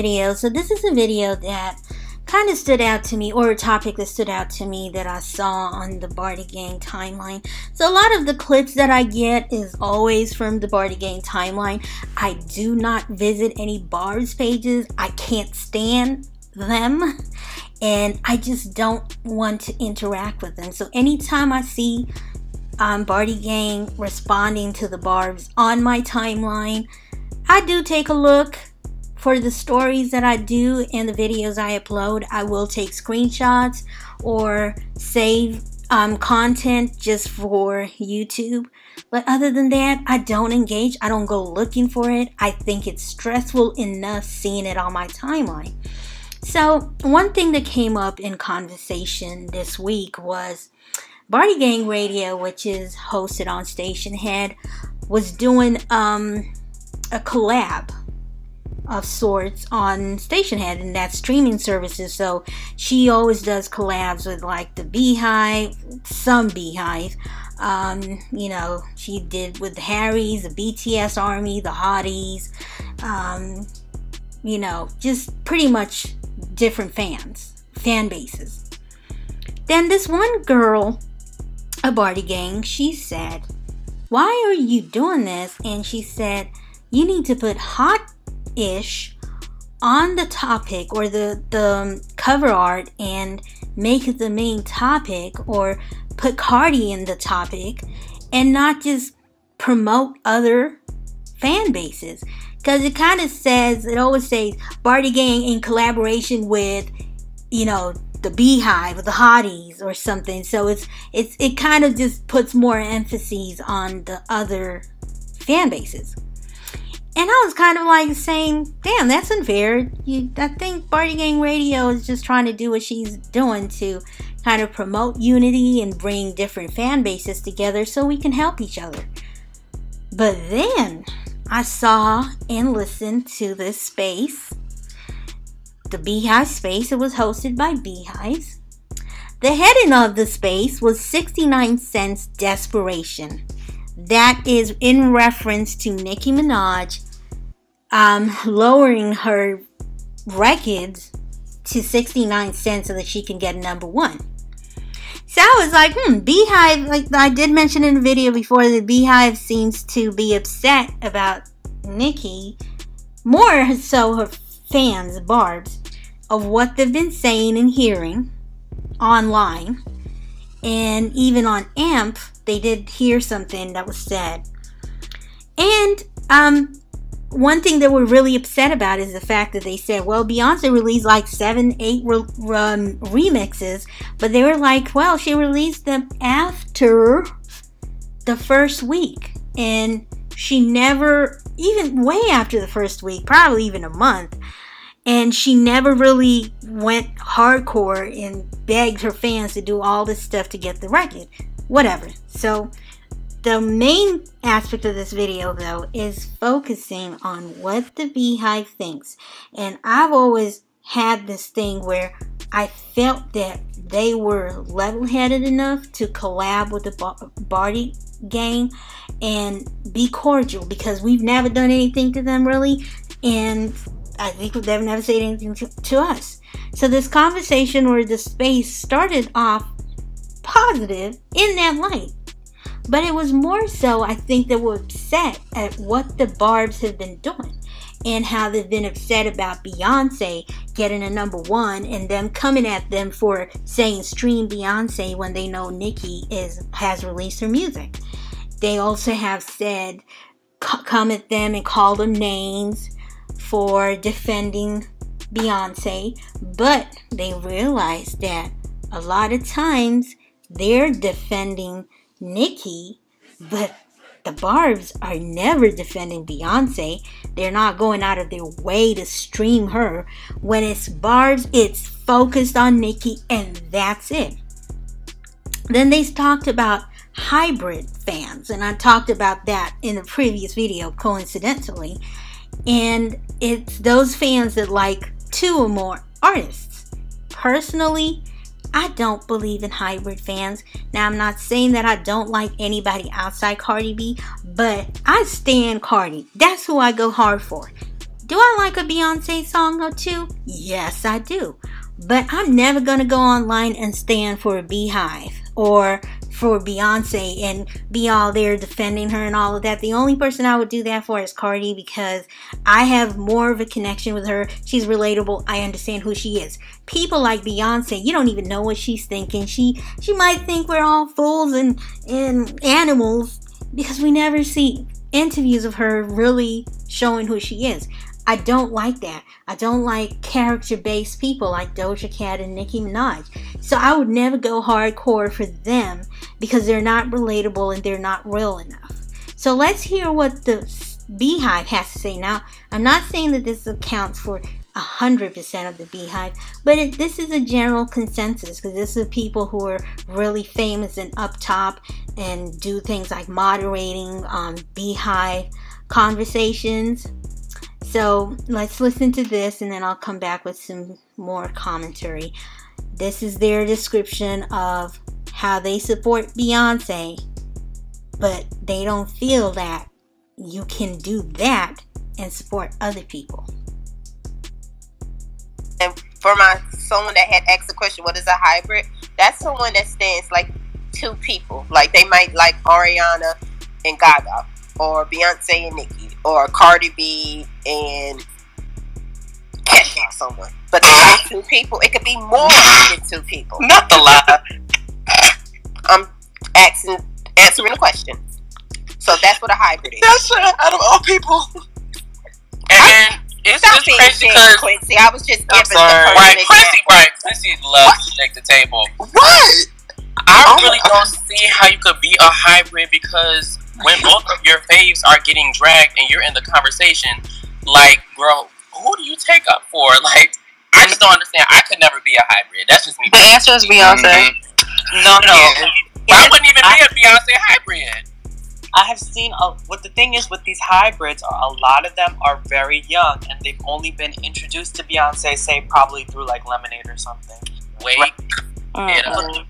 video. So this is a video that kind of stood out to me, or a topic that stood out to me that I saw on the Bardigang timeline. So a lot of the clips that I get is always from the Bardigang timeline. I do not visit any Barbz pages. I can't stand them, and I just don't want to interact with them. So anytime I see Bardigang responding to the Barbz on my timeline, I do take a look. For the stories that I do and the videos I upload, I will take screenshots or save content just for YouTube. But other than that, I don't engage. I don't go looking for it. I think it's stressful enough seeing it on my timeline. So one thing that came up in conversation this week was Bardigang Radio, which is hosted on Stationhead, was doing a collab of sorts on Stationhead, and that's streaming services. So she always does collabs with like the Beyhive, some Beyhive. You know, she did with the Harrys, the BTS Army, the Hotties. You know, just pretty much different fan bases. Then this one girl, a Bardigang, she said, "Why are you doing this?" And she said, "You need to put hot-ish on the topic or the cover art and make it the main topic, or put Cardi in the topic and not just promote other fan bases." Because it kind of says, it always says Bardigang in collaboration with, you know, the Beyhive or the Hotties or something. So it kind of just puts more emphasis on the other fan bases. And I was kind of like saying, damn, that's unfair. I think Bardigang Radio is just trying to do what she's doing to kind of promote unity and bring different fan bases together so we can help each other. But then I saw and listened to this space, the Beyhive space. It was hosted by Beyhive. The heading of the space was 69 Cents Desperation. That is in reference to Nicki Minaj lowering her records to 69 cents so that she can get #1. So I was like, Beyhive, like I did mention in the video before, that Beyhive seems to be upset about Nicki, more so her fans, Barbz, of what they've been saying and hearing online. And even on AMP, they did hear something that was said. And one thing they were really upset about is the fact that they said, well, Beyonce released like 7-8 remixes, but they were like, well, she released them after the first week. And she never, even way after the first week, probably even a month, and she never really went hardcore and begged her fans to do all this stuff to get the record. Whatever. So the main aspect of this video, though, is focusing on what the Beyhive thinks. And I've always had this thing where I felt that they were level-headed enough to collab with the Bardigang and be cordial, because we've never done anything to them really, and I think they've never said anything to us. So this conversation, or this space, started off positive in that light. But it was more so, I think, they were upset at what the Barbz have been doing, and how they've been upset about Beyonce getting a #1 and them coming at them for saying stream Beyonce when they know Nicki has released her music. They also have said, come at them and call them names for defending Beyonce, but they realized that a lot of times they're defending Nicki, but the Barbz are never defending Beyonce. They're not going out of their way to stream her. When it's Barbz, it's focused on Nicki, and that's it. Then they talked about hybrid fans, and I talked about that in the previous video, coincidentally. And it's those fans that like 2 or more artists. Personally, I don't believe in hybrid fans. Now, I'm not saying that I don't like anybody outside CardiB, but I stand Cardi. That's who I go hard for. Do I like a Beyonce song or two? Yes, I do. But I'm never going to go online and stand for a Beyhive or for Beyonce and be all there defending her and all of that. The only person I would do that for is Cardi, because I have more of a connection with her. She's relatable. I understand who she is. People like Beyonce, you don't even know what she's thinking. She might think we're all fools and animals because we never see interviews of her really showing who she is. I don't like that. I don't like character-based people like Doja Cat and Nicki Minaj. So I would never go hardcore for them because they're not relatable and they're not real enough. So let's hear what the Beyhive has to say. Now, I'm not saying that this accounts for 100% of the Beyhive, but this is a general consensus, because this is people who are really famous and up top and do things like moderating Beyhive conversations. So let's listen to this and then I'll come back with some more commentary. This is their description of how they support Beyonce, but they don't feel that you can do that and support other people. And for someone that had asked the question, what is a hybrid? That's someone that stands like two people. Like they might like Ariana and Gaga, or Beyonce and Nicki, or CardiB and or someone. But there's two people. It could be more than two people. Not the lie. I'm answering the question. So that's what a hybrid is. That's out of all people. And it's just crazy because Quincy. I was just giving Quincy loves to shake the table. What? I really don't see how you could be a hybrid, because when both of your faves are getting dragged and you're in the conversation, like, bro, who do you take up for? Like, I just don't understand. I could never be a hybrid. That's just me. The answer is Beyonce. No. I wouldn't even be a Beyonce hybrid. I have seen what the thing is with these hybrids are, a lot of them are very young and they've only been introduced to Beyonce, say probably through like Lemonade or something. Wait. Right.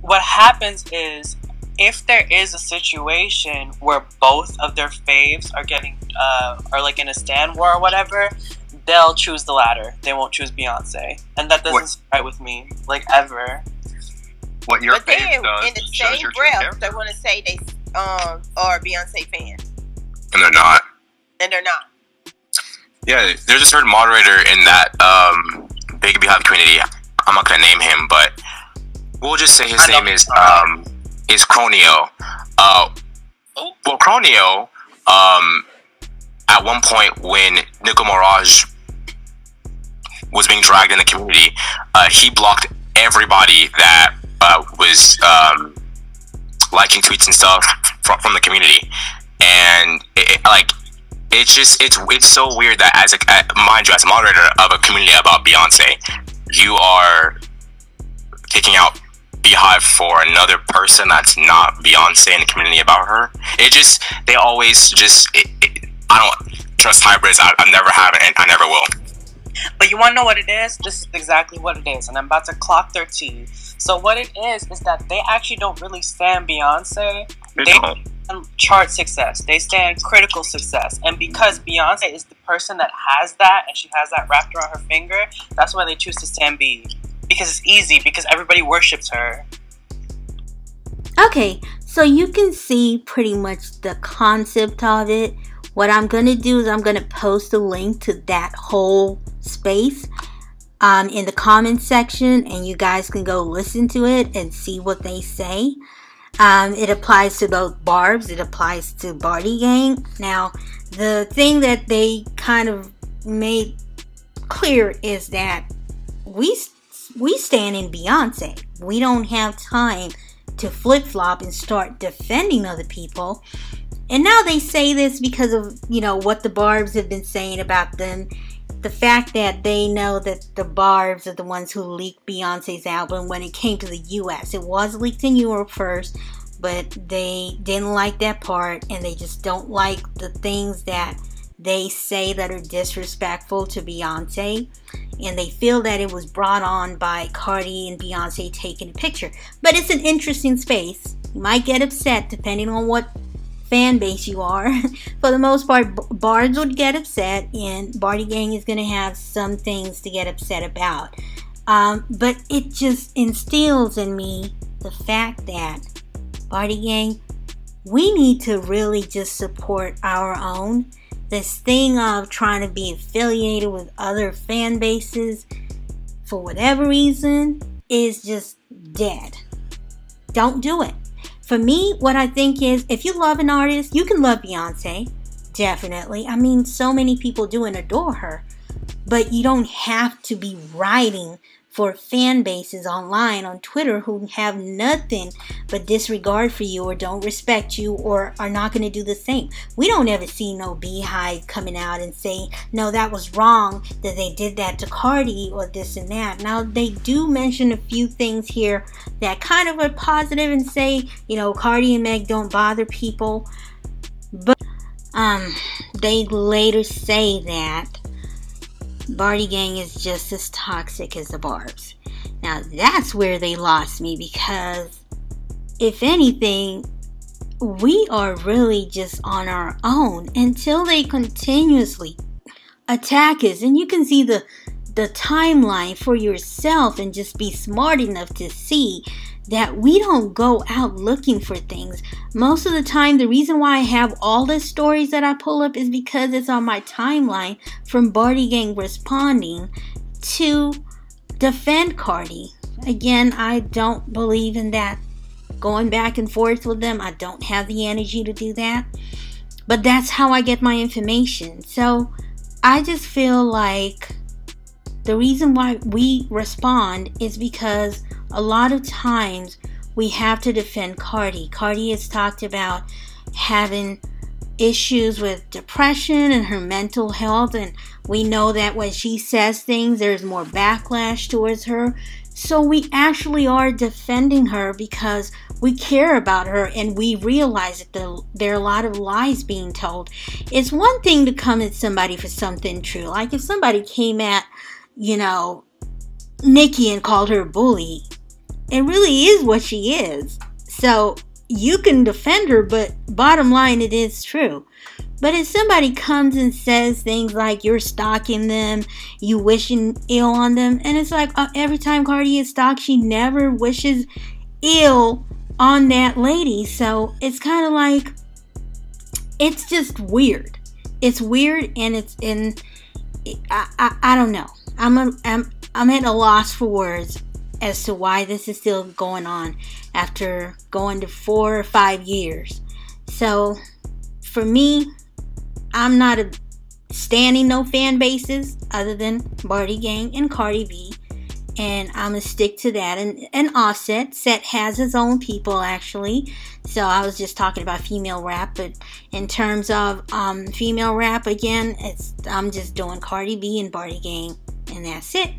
What happens is, if there is a situation where both of their faves are getting are like in a stan war or whatever, they'll choose the latter. They won't choose Beyonce, and that doesn't sit right with me, like, ever. What your but then does in the same breath, they want to say they are a Beyonce fan, and they're not. And they're not. Yeah, there's a certain moderator in that big Beyhive community. I'm not gonna name him, but we'll just say his name is Cronio. Well, Cronio, at one point when Nicki Minaj was being dragged in the community, he blocked everybody that was liking tweets and stuff from the community, and it's so weird that as a moderator of a community about Beyonce, you are kicking out Beyhive for another person that's not Beyonce in the community about her. They always I don't trust hybrids. I never have, and I never will. But you want to know what it is? This is exactly what it is, and I'm about to clock their T. So what it is that they actually don't really stand Beyonce. They stand chart success. They stand critical success. And because Beyonce is the person that has that, and she has that wrapped around her finger, that's why they choose to stand B. Because it's easy, because everybody worships her. Okay, so you can see pretty much the concept of it. What I'm going to do is I'm going to post a link to that whole space in the comments section, and you guys can go listen to it and see what they say. It applies to both Barbz, it applies to Bardigang. Now, the thing that they kind of made clear is that we stand in Beyonce. We don't have time to flip-flop and start defending other people. And now they say this because of, what the Barbz have been saying about them. The fact that they know that the Barbz are the ones who leaked Beyonce's album when it came to the US. It was leaked in Europe first, but they didn't like that part, and they just don't like the things that they say that are disrespectful to Beyonce. And they feel that it was brought on by Cardi and Beyonce taking a picture. But it's an interesting space. You might get upset depending on what fan base you are, for the most part, Barbz would get upset, and Bardigang is going to have some things to get upset about. But it just instills in me the fact that, Bardigang, we need to really just support our own. This thing of trying to be affiliated with other fan bases for whatever reason is just dead. Don't do it. For me, what I think is, if you love an artist, you can love Beyonce. Definitely. I mean, so many people do and adore her. But you don't have to be writing for fan bases online on Twitter who have nothing but disregard for you or don't respect you or are not going to do the same. We don't ever see no Beyhive coming out and say, no, that was wrong that they did that to Cardi or this and that. Now, they do mention a few things here that kind of are positive and say, you know, Cardi and Meg don't bother people. But they later say that Bardigang is just as toxic as the Barbz. Now that's where they lost me, because if anything, we are really just on our own until they continuously attack us. And you can see the timeline for yourself and just be smart enough to see that we don't go out looking for things. Most of the time, the reason why I have all the stories that I pull up is because it's on my timeline from Bardigang responding to defend Cardi. Again, I don't believe in that going back and forth with them. I don't have the energy to do that. But that's how I get my information. So I just feel like the reason why we respond is because a lot of times we have to defend Cardi. Cardi has talked about having issues with depression and her mental health, and we know that when she says things, there's more backlash towards her. So we actually are defending her because we care about her and we realize that there are a lot of lies being told. It's one thing to come at somebody for something true. Like if somebody came at, you know, Nicki and called her a bully, it really is what she is. So you can defend her, but bottom line, it is true. But if somebody comes and says things like you're stalking them, you wishing ill on them, and it's like every time Cardi is stalked, she never wishes ill on that lady. So it's kind of like, it's just weird. It's weird, and I don't know. I'm at a loss for words as to why this is still going on after going to 4 or 5 years. So for me, I'm not standing no fan bases other than Bardigang and CardiB, and I'm gonna stick to that. And Offset has his own people actually. So I was just talking about female rap, but in terms of female rap, again, I'm just doing CardiB and Bardigang, and that's it.